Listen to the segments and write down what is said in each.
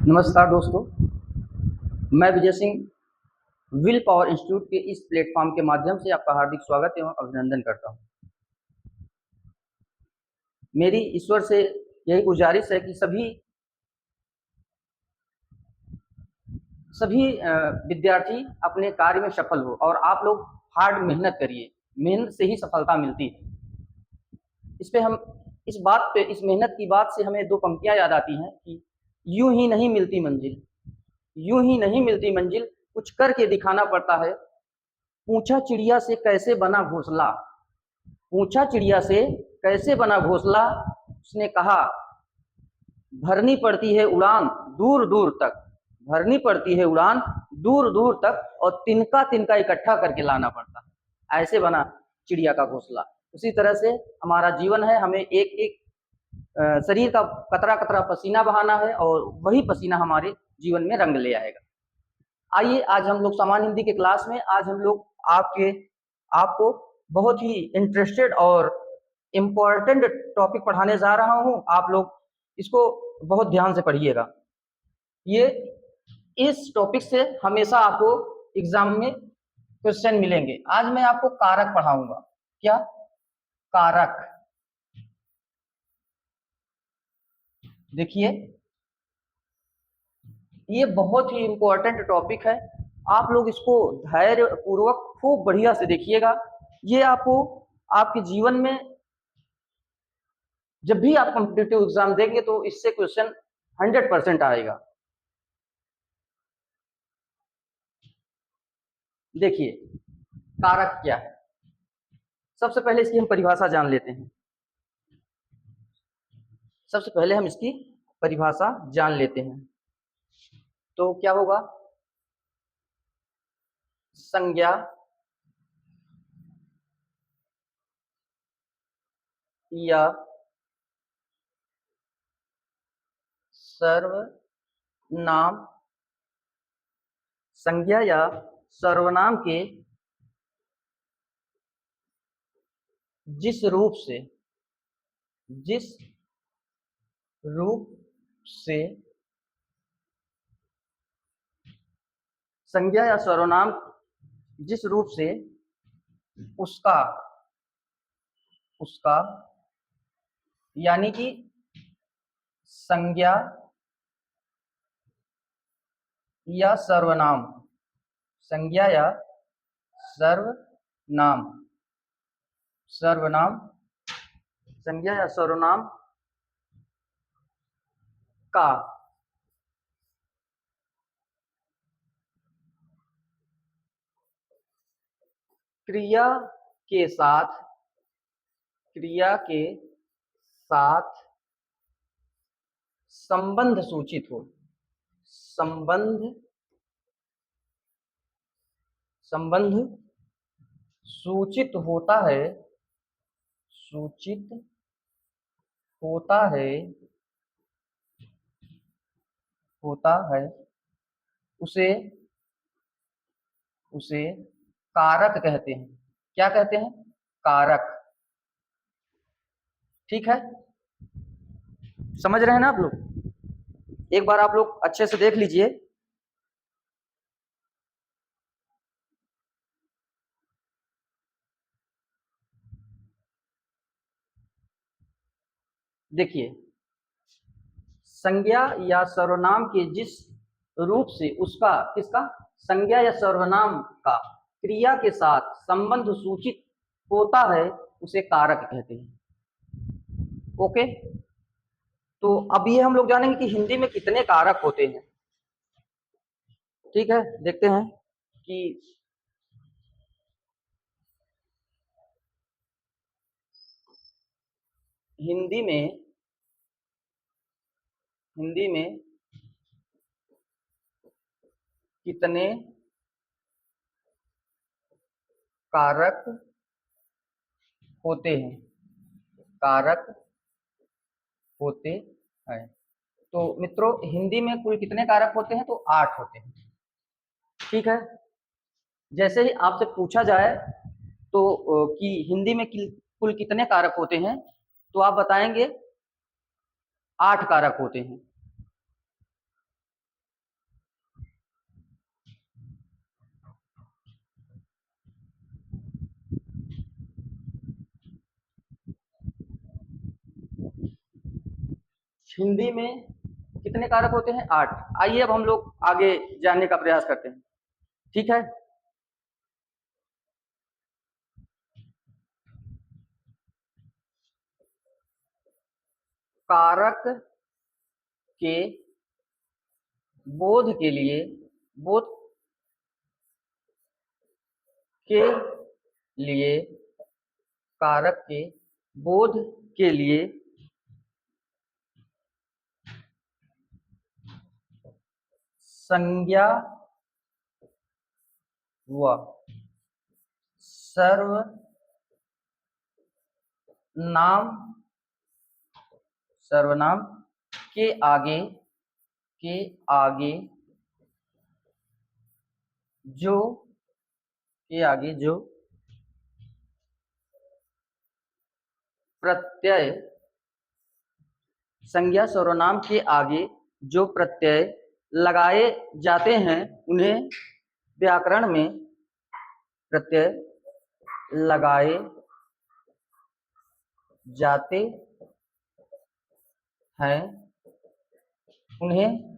नमस्कार दोस्तों, मैं Vijay Singh will power institute के इस प्लेटफॉर्म के माध्यम से आपका हार्दिक स्वागत एवं अभिनंदन करता हूं। मेरी ईश्वर से यही गुजारिश है कि सभी विद्यार्थी अपने कार्य में सफल हो और आप लोग हार्ड मेहनत करिए। मेहनत से ही सफलता मिलती है। इस मेहनत की बात से हमें दो पंक्तियां याद आती हैं कि यूं ही नहीं मिलती मंजिल, यूं ही नहीं मिलती मंजिल, कुछ करके दिखाना पड़ता है। पूछा चिड़िया से कैसे बना घोंसला, पूछा चिड़िया से कैसे बना घोंसला, उसने कहा भरनी पड़ती है उड़ान दूर दूर तक, भरनी पड़ती है उड़ान दूर दूर तक और तिनका तिनका इकट्ठा करके लाना पड़ता है। ऐसे बना चिड़िया का घोंसला। उसी तरह से हमारा जीवन है, हमें एक एक शरीर का कतरा कतरा पसीना बहाना है और वही पसीना हमारे जीवन में रंग ले आएगा। आइए आज हम लोग सामान्य हिंदी के क्लास में आज हम लोग आपको बहुत ही इंटरेस्टेड और इम्पोर्टेंट टॉपिक पढ़ाने जा रहा हूं। आप लोग इसको बहुत ध्यान से पढ़िएगा। ये इस टॉपिक से हमेशा आपको एग्जाम में क्वेश्चन मिलेंगे। आज मैं आपको कारक पढ़ाऊंगा। क्या? कारक। देखिए, ये बहुत ही इंपॉर्टेंट टॉपिक है। आप लोग इसको धैर्य पूर्वक खूब बढ़िया से देखिएगा। ये आपको आपके जीवन में जब भी आप कॉम्पिटिटिव एग्जाम देंगे तो इससे क्वेश्चन 100% आएगा। देखिए, कारक क्या है। सबसे पहले इसकी हम परिभाषा जान लेते हैं। सबसे पहले हम इसकी परिभाषा जान लेते हैं तो क्या होगा? संज्ञा या सर्वनाम, संज्ञा या सर्वनाम के जिस रूप से संज्ञा या सर्वनाम जिस रूप से उसका यानी कि संज्ञा या सर्वनाम, संज्ञा या सर्वनाम, संज्ञा या सर्वनाम का क्रिया के साथ संबंध सूचित हो, संबंध सूचित होता है, उसे कारक कहते हैं। क्या कहते हैं? कारक। ठीक है, समझ रहे हैं ना आप लोग? एक बार आप लोग अच्छे से देख लीजिए। देखिए, संज्ञा या सर्वनाम के जिस रूप से उसका किसका संज्ञा या सर्वनाम का क्रिया के साथ संबंध सूचित होता है उसे कारक कहते हैं। ओके, तो अब ये हम लोग जानेंगे कि हिंदी में कितने कारक होते हैं। ठीक है, देखते हैं कि हिंदी में कितने कारक होते हैं, तो मित्रों हिंदी में कुल कितने कारक होते हैं? तो 8 होते हैं। ठीक है, जैसे ही आपसे पूछा जाए तो कि हिंदी में कुल कितने कारक होते हैं तो आप बताएंगे 8 कारक होते हैं। हिंदी में कितने कारक होते हैं? 8। आइए अब हम लोग आगे जानने का प्रयास करते हैं। ठीक है, कारक के बोध के लिए, बोध के लिए, कारक के बोध के लिए संज्ञा व सर्वनाम के आगे जो प्रत्यय, संज्ञा सर्वनाम के आगे जो प्रत्यय लगाए जाते हैं उन्हें व्याकरण में प्रत्यय लगाए जाते हैं उन्हें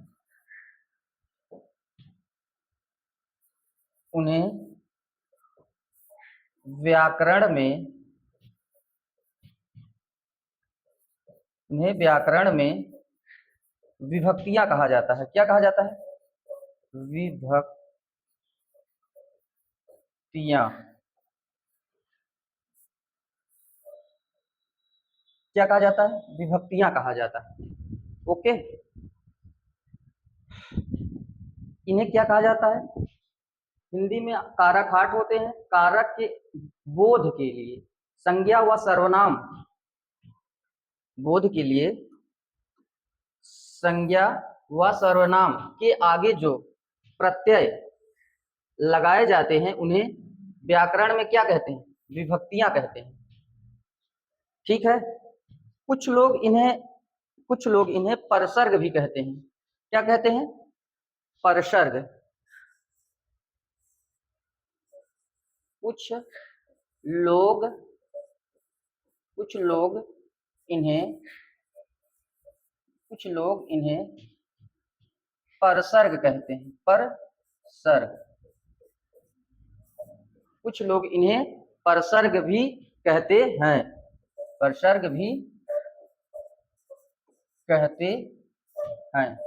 व्याकरण में विभक्तियां कहा जाता है। क्या कहा जाता है? विभक्तियां। क्या कहा जाता है? विभक्तियां कहा जाता है। ओके, इन्हें क्या कहा जाता है? हिंदी में कारक 8 होते हैं। कारक के बोध के लिए संज्ञा व सर्वनाम, बोध के लिए संज्ञा व सर्वनाम के आगे जो प्रत्यय लगाए जाते हैं उन्हें व्याकरण में क्या कहते हैं? विभक्तियां कहते हैं। ठीक है, कुछ लोग इन्हें परसर्ग भी कहते हैं। क्या कहते हैं? परसर्ग। कुछ लोग इन्हें परसर्ग कहते हैं। परसर्ग। कुछ लोग इन्हें परसर्ग भी कहते हैं। परसर्ग भी कहते हैं।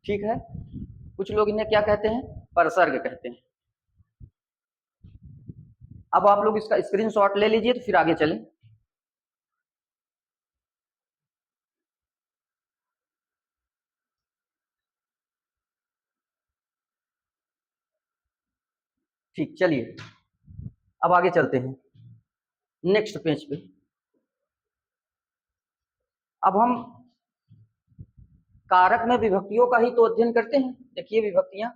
ठीक है, कुछ लोग इन्हें क्या कहते हैं? परसर्ग कहते हैं। अब आप लोग इसका स्क्रीनशॉट ले लीजिए तो फिर आगे चलें। ठीक, चलिए अब आगे चलते हैं नेक्स्ट पेज पे। अब हम कारक में विभक्तियों का ही तो अध्ययन करते हैं। देखिए विभक्तियां,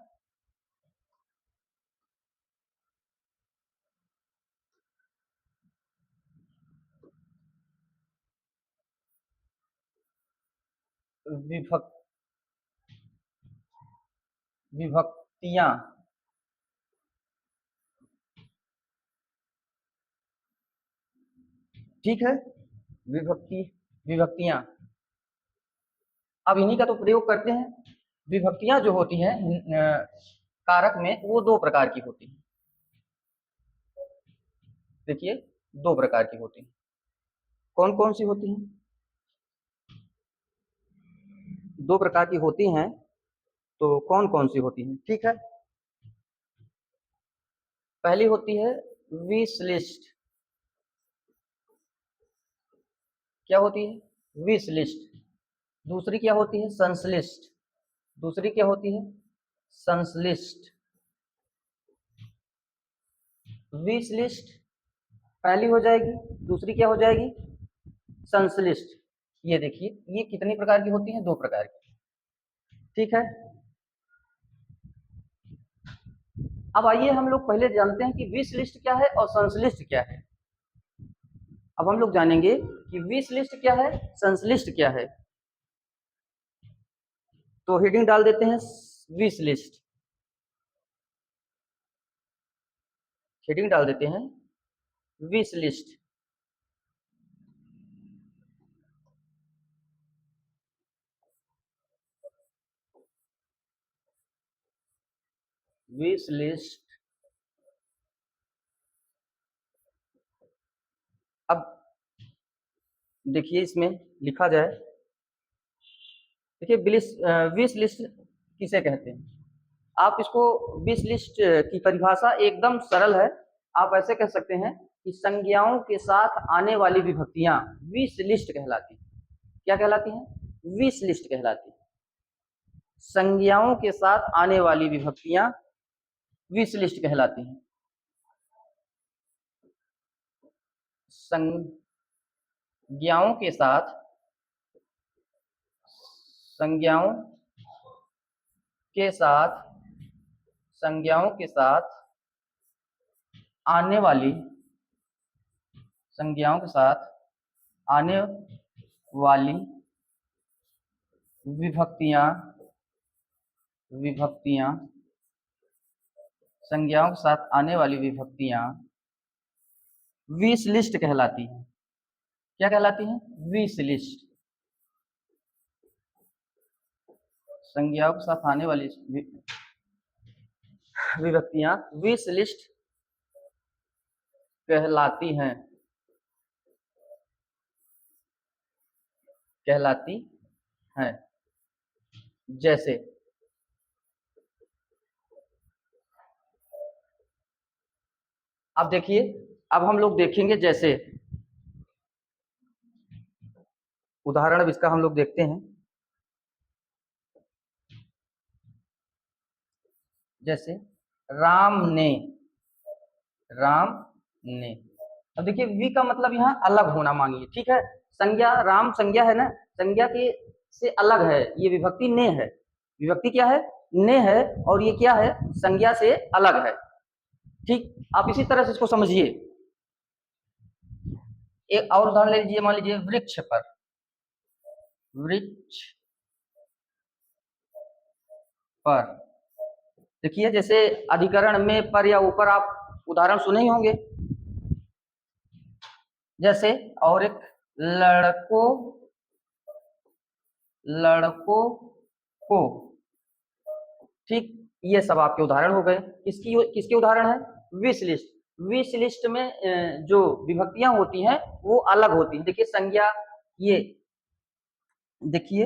विभक्तियां, ठीक है, विभक्तियां। अब इन्हीं का तो प्रयोग करते हैं। विभक्तियां जो होती हैं कारक में, वो दो प्रकार की होती हैं। देखिए, दो प्रकार की होती हैं। कौन कौन सी होती हैं? दो प्रकार की होती हैं, तो कौन कौन सी होती हैं? ठीक है, पहली होती है विश क्या होती है? Wish list. दूसरी क्या होती है? संश्लिष्ट। दूसरी क्या होती है? संश्लिष्ट। विश लिस्ट पहली हो जाएगी, दूसरी क्या हो जाएगी? संश्लिष्ट। ये देखिए, ये कितनी प्रकार की होती हैं? दो प्रकार की। ठीक है, अब आइए हम लोग पहले जानते हैं कि विश लिस्ट क्या है और संश्लिष्ट क्या है। अब हम लोग जानेंगे कि विश लिस्ट क्या है, संश्लिष्ट क्या है। तो हेडिंग डाल देते हैं विश लिस्ट। हेडिंग डाल देते हैं विश लिस्ट। Wish list. अब देखिए इसमें लिखा जाए, देखिए विश लिस्ट किसे कहते हैं। आप इसको विश लिस्ट की परिभाषा एकदम सरल है। आप ऐसे कह सकते हैं कि संज्ञाओं के साथ आने वाली विभक्तियां विश लिस्ट कहलाती हैं। क्या कहलाती हैं? विश लिस्ट कहलाती है। संज्ञाओं के साथ आने वाली विभक्तियां विश लिस्ट कहलाती हैं। संज्ञाओं के साथ संज्ञाओं के साथ संज्ञाओं के साथ आने वाली संज्ञाओं के साथ आने वाली विभक्तियां संज्ञाओं के साथ आने वाली विभक्तियां विश लिस्ट कहलाती हैं। क्या कहलाती हैं? Wish list. संज्ञाओं के साथ आने वाली विभक्तियां विश लिस्ट कहलाती हैं। जैसे अब देखिए, अब हम लोग देखेंगे, जैसे उदाहरण अब इसका हम लोग देखते हैं। जैसे राम ने। अब देखिए वी का मतलब यहाँ अलग होना मांगिए, ठीक है। संज्ञा राम संज्ञा है ना, संज्ञा के से अलग है, ये विभक्ति ने है। विभक्ति क्या है? ने है, और ये क्या है? संज्ञा से अलग है। ठीक, आप इसी तरह से इसको समझिए। एक और उदाहरण ले लीजिए, मान लीजिए वृक्ष पर। वृक्ष पर देखिए, जैसे अधिकरण में पर या ऊपर आप उदाहरण सुने ही होंगे। जैसे और एक लड़कों को। ठीक, ये सब आपके उदाहरण हो गए। किसके उदाहरण है? Wish list. विश लिस्ट में जो विभक्तियां होती हैं वो अलग होती हैं। देखिए संज्ञा, ये देखिए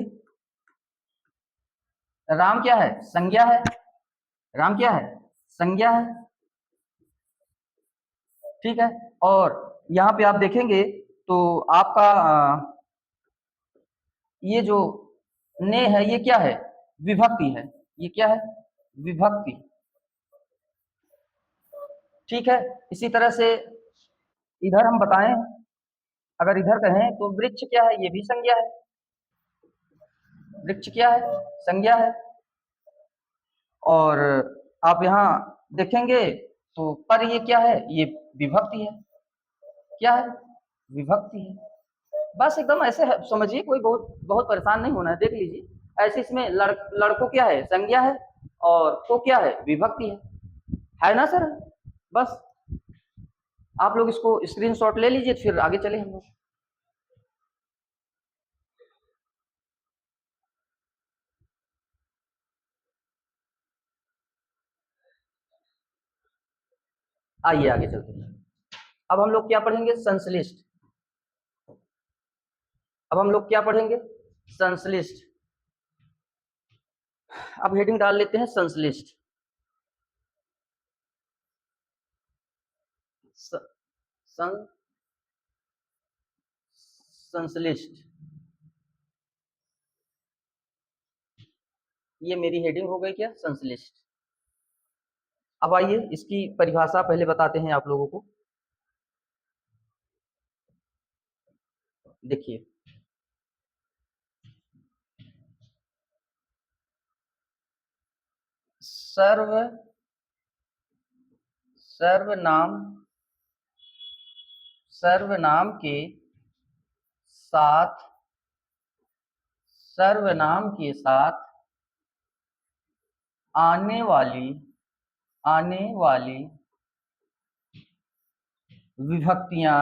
राम क्या है? संज्ञा है। राम क्या है? संज्ञा है, ठीक है। और यहाँ पे आप देखेंगे तो आपका ये जो ने है, ये क्या है? विभक्ति है। ये क्या है? विभक्ति, ठीक है। इसी तरह से इधर हम बताएं, अगर इधर कहें तो वृक्ष क्या है? ये भी संज्ञा है। वृक्ष क्या है? संज्ञा है। और आप यहाँ देखेंगे तो पर ये क्या है? ये विभक्ति है। क्या है? विभक्ति है। बस एकदम ऐसे समझिए, कोई बहुत बहुत परेशान नहीं होना है। देख लीजिए ऐसे, इसमें लड़कों क्या है? संज्ञा है, और को क्या है? विभक्ति है ना सर? बस आप लोग इसको स्क्रीनशॉट ले लीजिए, फिर आगे चले हम लोग। आइए आगे चलते हैं। अब हम लोग क्या पढ़ेंगे? संश्लिष्ट। अब हम लोग क्या पढ़ेंगे? संश्लिष्ट। अब हेडिंग डाल लेते हैं संश्लिष्ट। संश्लिष्ट, ये मेरी हेडिंग हो गई क्या? संश्लिष्ट। अब आइए इसकी परिभाषा पहले बताते हैं आप लोगों को। देखिए सर्वनाम के साथ आने वाली विभक्तियां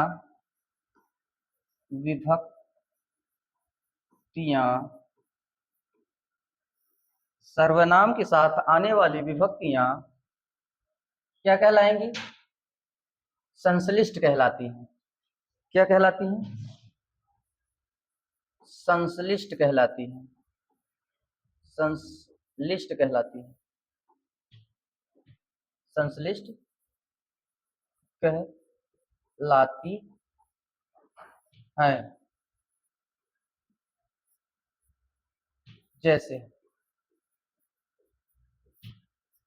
सर्वनाम के साथ आने वाली विभक्तियां क्या कहलाएंगी? संश्लिष्ट कहलाती हैं। क्या कहलाती हैं? संश्लिष्ट कहलाती हैं। संश्लिष्ट कहलाती हैं। संश्लिष्ट कहलाती हैं। जैसे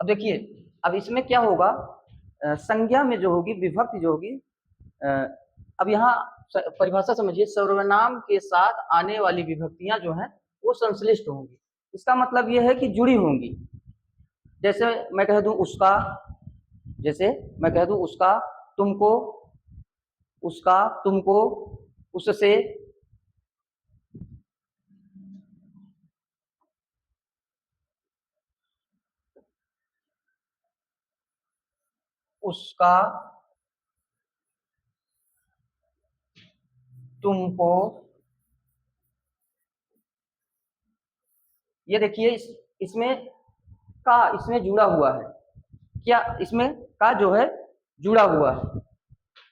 अब देखिए, अब इसमें क्या होगा, संज्ञा में जो होगी, विभक्ति जो होगी, अब यहाँ परिभाषा समझिए, सर्वनाम के साथ आने वाली विभक्तियां जो हैं वो संश्लिष्ट होंगी। इसका मतलब ये है कि जुड़ी होंगी। जैसे मैं कह दूं उसका, जैसे मैं कह दूं उसका, तुमको, उसका, तुमको, उससे, उसका, तुमको, ये देखिए इसमें का इसमें जुड़ा हुआ है। क्या इसमें का जो है जुड़ा हुआ है।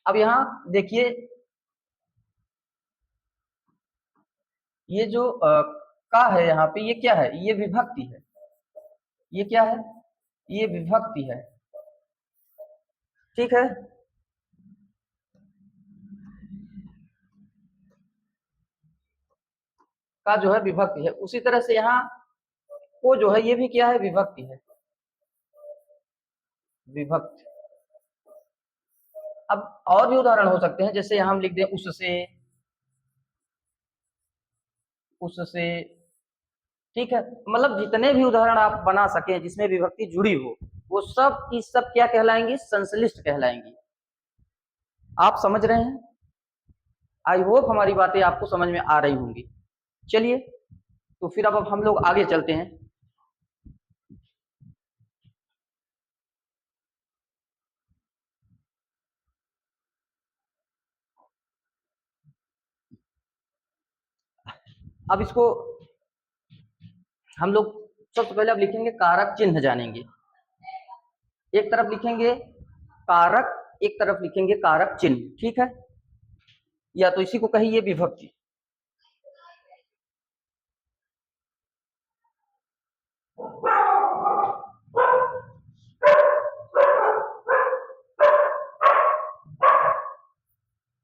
अब यहाँ देखिए, ये जो का है यहाँ पे, ये क्या है? ये विभक्ति है। ये क्या है? ये विभक्ति है। ठीक है। का जो है विभक्ति है। उसी तरह से यहाँ को जो है ये भी क्या है? विभक्ति है। विभक्ति। अब और भी उदाहरण हो सकते हैं, जैसे हम लिख दें उससे, उससे। ठीक है, मतलब जितने भी उदाहरण आप बना सकें जिसमें विभक्ति जुड़ी हो, वो सब की सब क्या कहलाएंगी? संश्लिष्ट कहलाएंगी। आप समझ रहे हैं? आई होप हमारी बातें आपको समझ में आ रही होंगी। चलिए, तो फिर अब हम लोग आगे चलते हैं। अब इसको हम लोग सबसे पहले अब लिखेंगे कारक चिन्ह जानेंगे। एक तरफ लिखेंगे कारक, एक तरफ लिखेंगे कारक चिन्ह। ठीक है, या तो इसी को कहिए विभक्ति।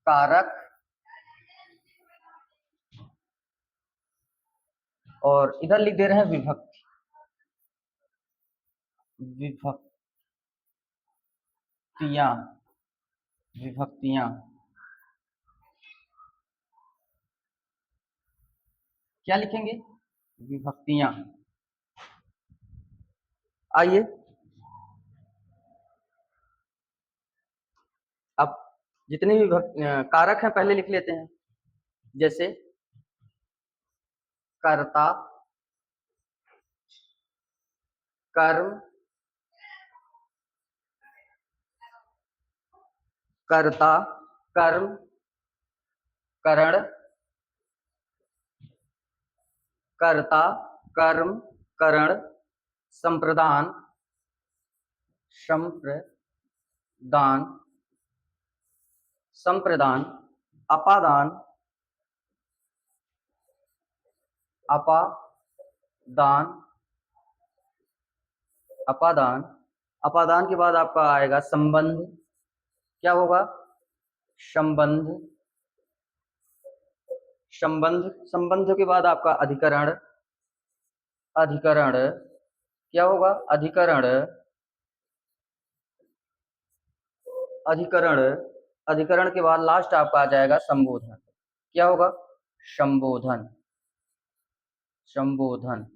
कारक और इधर लिख दे रहे हैं विभक्ति। विभक्तियां, विभक्तियां क्या लिखेंगे? विभक्तियां। आइए अब जितने भी कारक हैं पहले लिख लेते हैं। जैसे कर्ता, कर्म, कर्ता, कर्म, करण, कर्ता, कर्म, करण, संप्रदान, संप्रदान, संप्रदान, अपादान, अपादान, अपादान। अपादान के बाद आपका आएगा संबंध। क्या होगा? संबंध। संबंध, संबंध के बाद आपका अधिकरण। अधिकरण क्या होगा? अधिकरण। अधिकरण, अधिकरण के बाद लास्ट आपका आ जाएगा संबोधन। क्या होगा? संबोधन। संबोधन।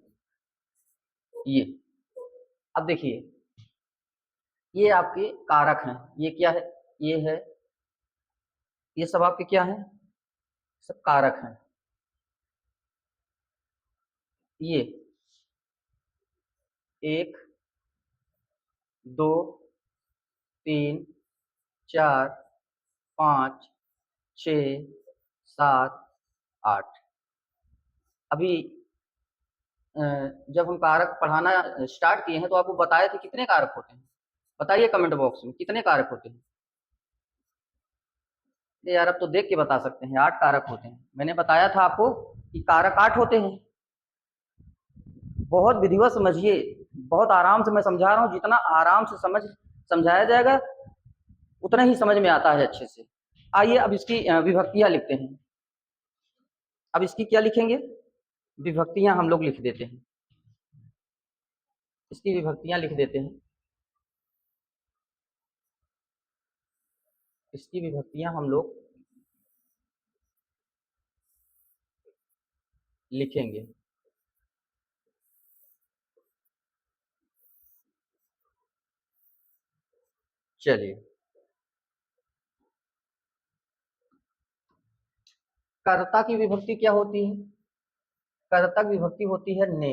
ये अब देखिए, ये आपके कारक हैं। ये क्या है? ये है, ये सब आपके क्या हैं? सब कारक हैं। ये 1, 2, 3, 4, 5, 6, 7, 8। अभी जब हम कारक पढ़ाना स्टार्ट किए हैं तो आपको बताए थे कितने कारक होते हैं? बताइए कमेंट बॉक्स में कितने कारक होते हैं। ये यार अब तो देख के बता सकते हैं, 8 कारक होते हैं। मैंने बताया था आपको कि कारक 8 होते हैं। बहुत विधिवत समझिए, बहुत आराम से मैं समझा रहा हूँ, जितना आराम से समझाया जाएगा उतना ही समझ में आता है अच्छे से। आइए अब इसकी विभक्तियां लिखते हैं। अब इसकी क्या लिखेंगे, विभक्तियां हम लोग लिख देते हैं। इसकी विभक्तियां लिख देते हैं। इसकी विभक्तियां हम लोग लिखेंगे। चलिए, कर्ता की विभक्ति क्या होती है? कर्ता की विभक्ति होती है ने।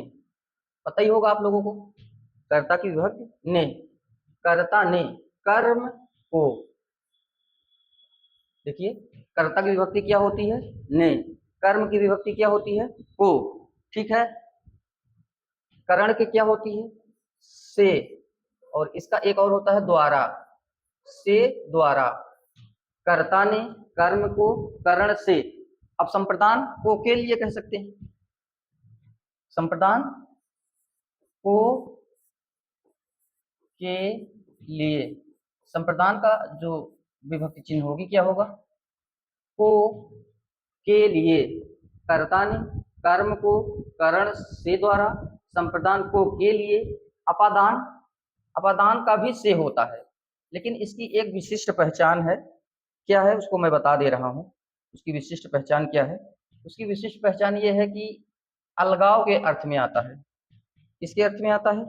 पता ही होगा आप लोगों को, कर्ता की विभक्ति ने। कर्ता ने कर्म को, देखिए कर्ता की विभक्ति क्या होती है? ने। कर्म की विभक्ति क्या होती है? को। ठीक है। करण की क्या होती है? से। और इसका एक और होता है द्वारा, से द्वारा। कर्ता ने कर्म को करण से। अब संप्रदान को के लिए कह सकते हैं, संप्रदान को के लिए। संप्रदान का जो विभक्ति चिन्ह होगी क्या होगा? को के लिए। कर्ता ने कर्म को करण से द्वारा, संप्रदान को के लिए। अपादान, अपादान का भी से होता है, लेकिन इसकी एक विशिष्ट पहचान है। क्या है उसको मैं बता दे रहा हूँ। उसकी विशिष्ट पहचान क्या है? उसकी विशिष्ट पहचान ये है कि अलगाव के अर्थ में आता है। किसके अर्थ में आता है?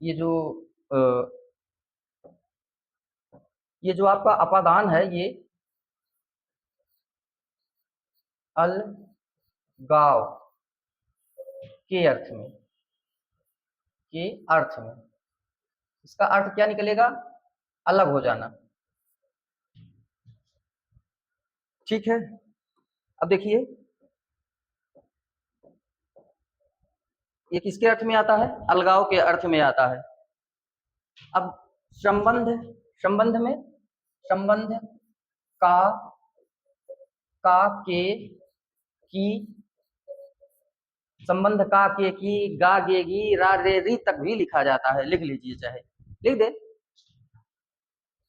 ये जो ये जो आपका अपादान है, ये अलगाव के अर्थ में, के अर्थ में। इसका अर्थ क्या निकलेगा? अलग हो जाना। ठीक है। अब देखिए ये किसके अर्थ में आता है? अलगाव के अर्थ में आता है। अब संबंध, संबंध में, संबंध का के की, संबंध का के की, गा गे गी, रा रे री तक भी लिखा जाता है। लिख लीजिए, चाहे लिख दे।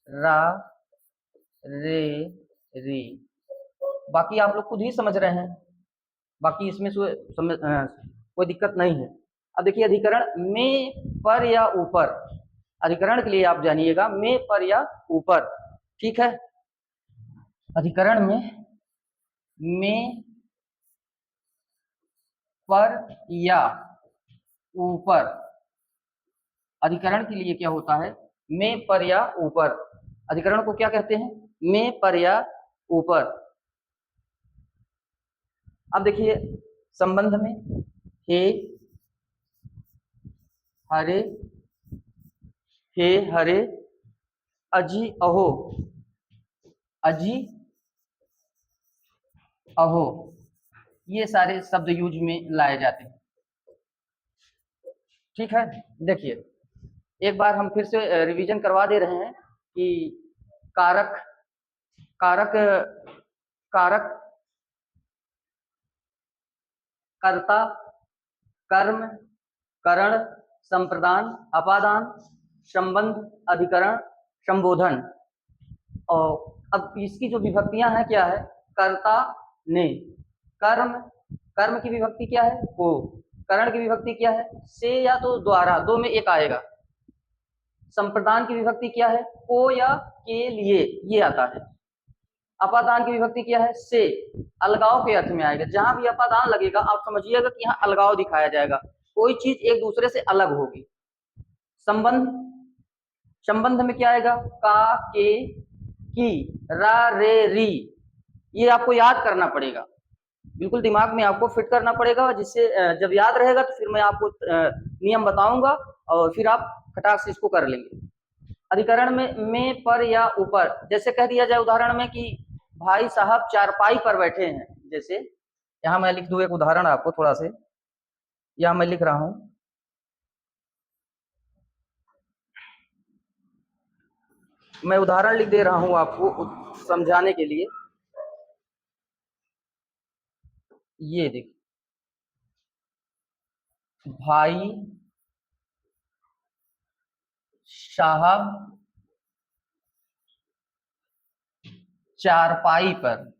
रा रे री, बाकी आप लोग खुद ही समझ रहे हैं, बाकी इसमें कोई दिक्कत नहीं है। अब देखिए अधिकरण में, पर या ऊपर। अधिकरण के लिए आप जानिएगा में, पर या ऊपर। ठीक है। अधिकरण में पर या ऊपर। अधिकरण के लिए क्या होता है? में, पर या ऊपर। अधिकरण को क्या कहते हैं? में, पर या ऊपर। अब देखिए संबंध में हे हरे, हे हरे, अजी अहो, अजी अहो, ये सारे शब्द यूज में लाए जाते हैं। ठीक है। देखिए एक बार हम फिर से रिवीजन करवा दे रहे हैं कि कारक, कारक, कारक, कर्ता, कर्म, करण, संप्रदान, अपादान, संबंध, अधिकरण, संबोधन। और अब इसकी जो विभक्तियां हैं क्या है? कर्ता ने, कर्म, कर्म की विभक्ति क्या है? को। करण की विभक्ति क्या है? से या तो द्वारा, दो में एक आएगा। संप्रदान की विभक्ति क्या है? को या के लिए, ये आता है। अपादान की विभक्ति क्या है? से, अलगाव के अर्थ में आएगा। जहां भी अपादान लगेगा आप समझिएगा कि यहाँ अलगाव दिखाया जाएगा, कोई चीज एक दूसरे से अलग होगी। संबंध, संबंध में क्या आएगा? का के की, रा रे री। ये आपको याद करना पड़ेगा, बिल्कुल दिमाग में आपको फिट करना पड़ेगा, जिससे जब याद रहेगा तो फिर मैं आपको नियम बताऊंगा और फिर आप खटाक से इसको कर लेंगे। अधिकरण में पर या ऊपर, जैसे कह दिया जाए उदाहरण में कि भाई साहब चारपाई पर बैठे हैं। जैसे यहाँ मैं लिख दूं एक उदाहरण आपको थोड़ा से, यहाँ मैं लिख रहा हूं मैं उदाहरण लिख दे रहा हूं आपको समझाने के लिए। ये देखिए, भाई साहब चारपाई पर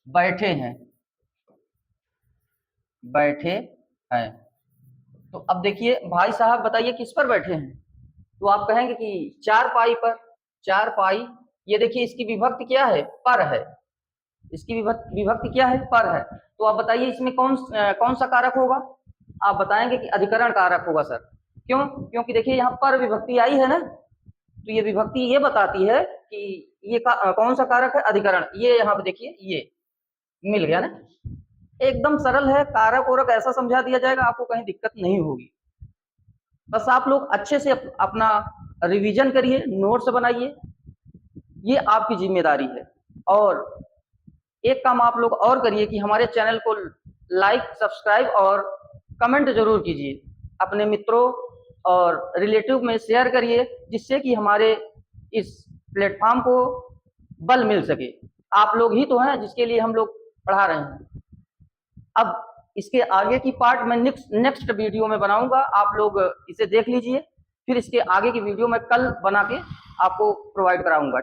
बैठे हैं, तो अब देखिए भाई साहब बताइए किस पर बैठे हैं, तो आप कहेंगे कि चारपाई पर। चारपाई, ये देखिए इसकी विभक्ति क्या है, पर है। इसकी विभक्ति क्या है, पर है। तो आप बताइए इसमें कौन सा कारक होगा। आप बताएंगे कि अधिकरण कारक होगा सर। क्यों? क्योंकि देखिए यहाँ पर विभक्ति आई है ना, तो ये विभक्ति ये बताती है कि ये कौन सा कारक है, अधिकरण। ये यहाँ पे देखिए, ये मिल गया ना। एकदम सरल है, कारक ओरक ऐसा समझा दिया जाएगा, आपको कहीं दिक्कत नहीं होगी। बस आप लोग अच्छे से अपना रिवीजन करिए, नोट्स बनाइए, ये आपकी जिम्मेदारी है। और एक काम आप लोग और करिए कि हमारे चैनल को लाइक, सब्सक्राइब और कमेंट जरूर कीजिए, अपने मित्रों और रिलेटिव में शेयर करिए, जिससे कि हमारे इस प्लेटफॉर्म को बल मिल सके। आप लोग ही तो हैं जिसके लिए हम लोग पढ़ा रहे हैं। अब इसके आगे की पार्ट मैं नेक्स्ट वीडियो में बनाऊंगा, आप लोग इसे देख लीजिए, फिर इसके आगे की वीडियो मैं कल बना के आपको प्रोवाइड कराऊंगा।